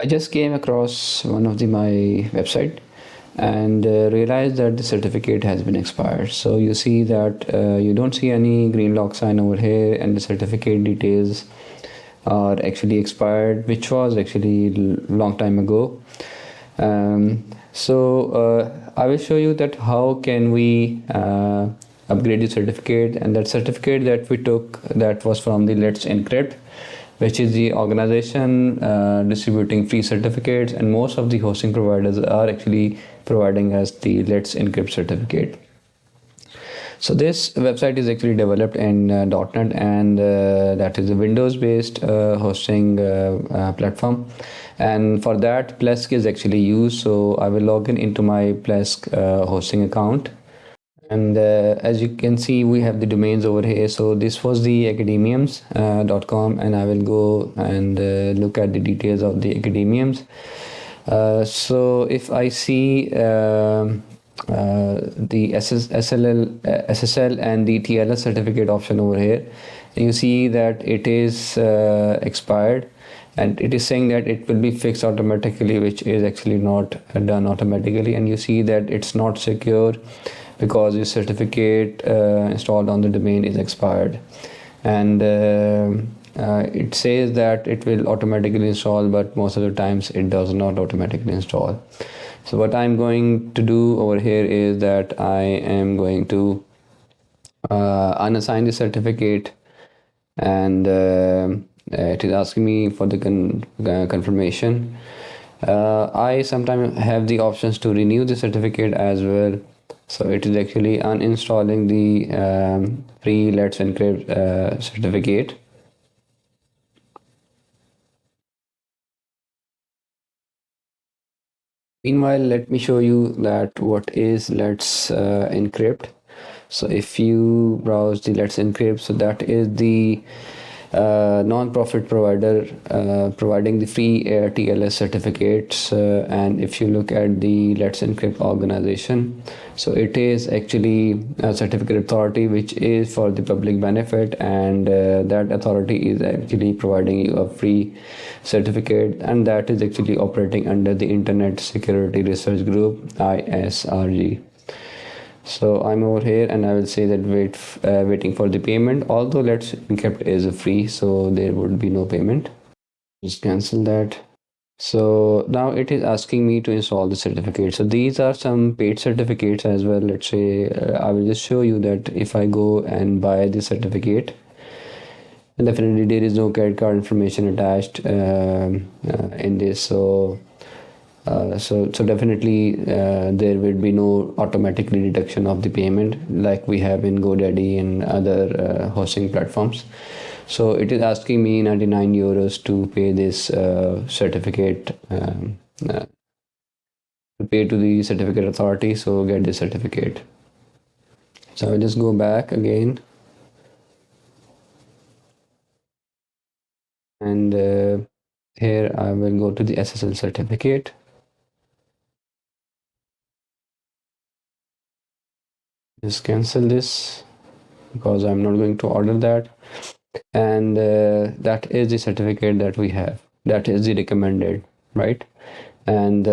I just came across one of my website and realized that the certificate has been expired. So you see that you don't see any green lock sign over here, and the certificate details are actually expired, which was actually long time ago. I will show you that how can we upgrade the certificate, and that certificate that we took, that was from the Let's Encrypt, which is the organization distributing free certificates, and most of the hosting providers are actually providing us the Let's Encrypt certificate. So this website is actually developed in .NET, and that is a Windows-based hosting platform. And for that, Plesk is actually used. So I will log in into my Plesk hosting account. And as you can see, we have the domains over here. So this was the academiums.com, and I will go and look at the details of the academiums. So if I see the SSL and the TLS certificate option over here, you see that it is expired, and it is saying that it will be fixed automatically, which is actually not done automatically. And you see that it's not secure because the certificate installed on the domain is expired. And it says that it will automatically install, but most of the times it does not automatically install. So what I'm going to do over here is that I am going to unassign the certificate, and it is asking me for the confirmation. I sometimes have the options to renew the certificate as well. So it is actually uninstalling the free Let's Encrypt certificate. Meanwhile, let me show you that what is Let's Encrypt. So if you browse the Let's Encrypt, so that is the non-profit provider providing the free TLS certificates. And if you look at the Let's Encrypt organization, so it is actually a certificate authority which is for the public benefit, and that authority is actually providing you a free certificate, and that is actually operating under the Internet Security Research Group, ISRG. So I'm over here, and I will say that waiting for the payment. Although Let's Encrypt is free, so there would be no payment. Just cancel that. So now it is asking me to install the certificate. So these are some paid certificates as well. Let's say I will just show you that if I go and buy the certificate, and definitely there is no credit card information attached in this. So definitely there will be no automatic deduction of the payment like we have in GoDaddy and other hosting platforms. So it is asking me 99 euros to pay this certificate, to pay to the certificate authority. So get the certificate. So I'll just go back again, and here I will go to the SSL certificate. Just cancel this because I'm not going to order that. And that is the certificate that we have. That is the recommended, right? And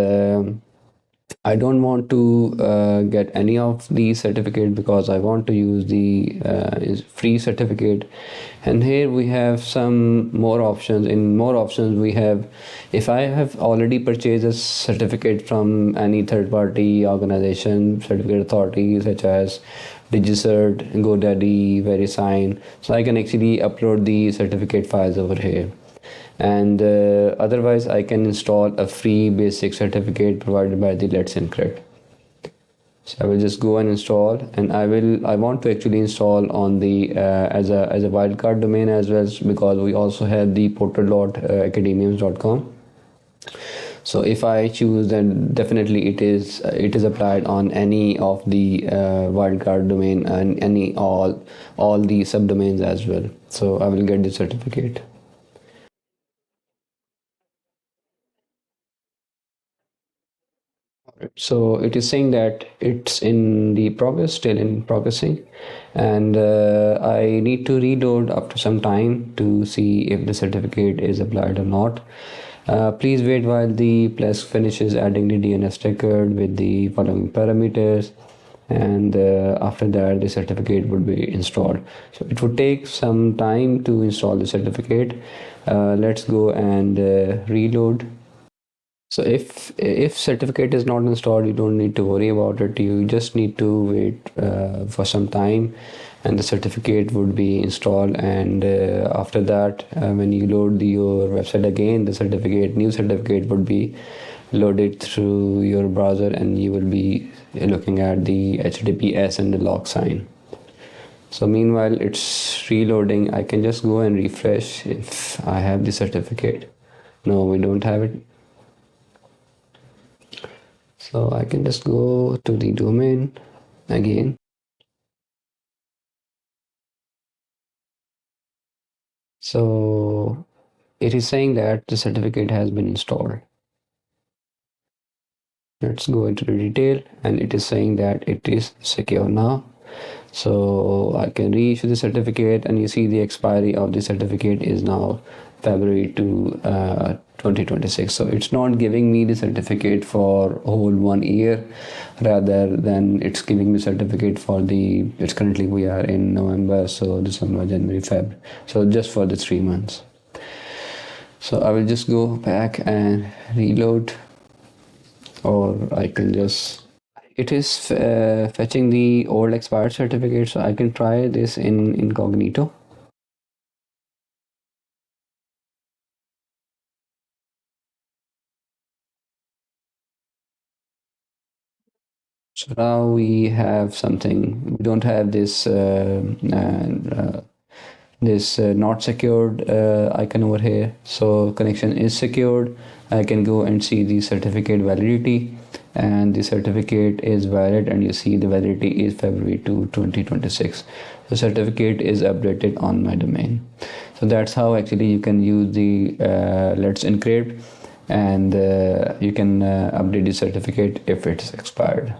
I don't want to get any of these certificate because I want to use the free certificate. And here we have some more options. In more options we have, if I have already purchased a certificate from any third-party organization, certificate authority such as DigiCert, GoDaddy, VeriSign, so I can actually upload the certificate files over here. And otherwise I can install a free basic certificate provided by the Let's Encrypt. So I will just go and install, and I want to actually install on the as a wildcard domain as well, because we also have the portal.academiums.com. So if I choose, then definitely it is applied on any of the wildcard domain and any all the subdomains as well. So I will get the certificate. So it is saying that it's in the progress, still in progressing, and I need to reload after some time to see if the certificate is applied or not. Please wait while the Plesk finishes adding the DNS record with the following parameters, and after that the certificate would be installed. So it would take some time to install the certificate. Let's go and reload. So if certificate is not installed, you don't need to worry about it. You just need to wait for some time, and the certificate would be installed. And after that, when you load your website again, the new certificate would be loaded through your browser, and you will be looking at the HTTPS and the log sign. So meanwhile it's reloading. I can just go and refresh if I have the certificate. No, we don't have it. So I can just go to the domain again. So it is saying that the certificate has been installed. Let's go into the detail, and it is saying that it is secure now. So I can reissue the certificate, and you see the expiry of the certificate is now February 2026. So it's not giving me the certificate for whole 1 year, rather than it's giving me certificate for it's currently we are in November, so December, January, Feb, so just for the 3 months. So I will just go back and reload, or I can just, it is fetching the old expired certificate, so I can try this in incognito. So now we have something. We don't have this not secured icon over here. So connection is secured. I can go and see the certificate validity, and the certificate is valid, and you see the validity is February 2026. The certificate is updated on my domain. So that's how actually you can use the Let's Encrypt, and you can update the certificate if it's expired.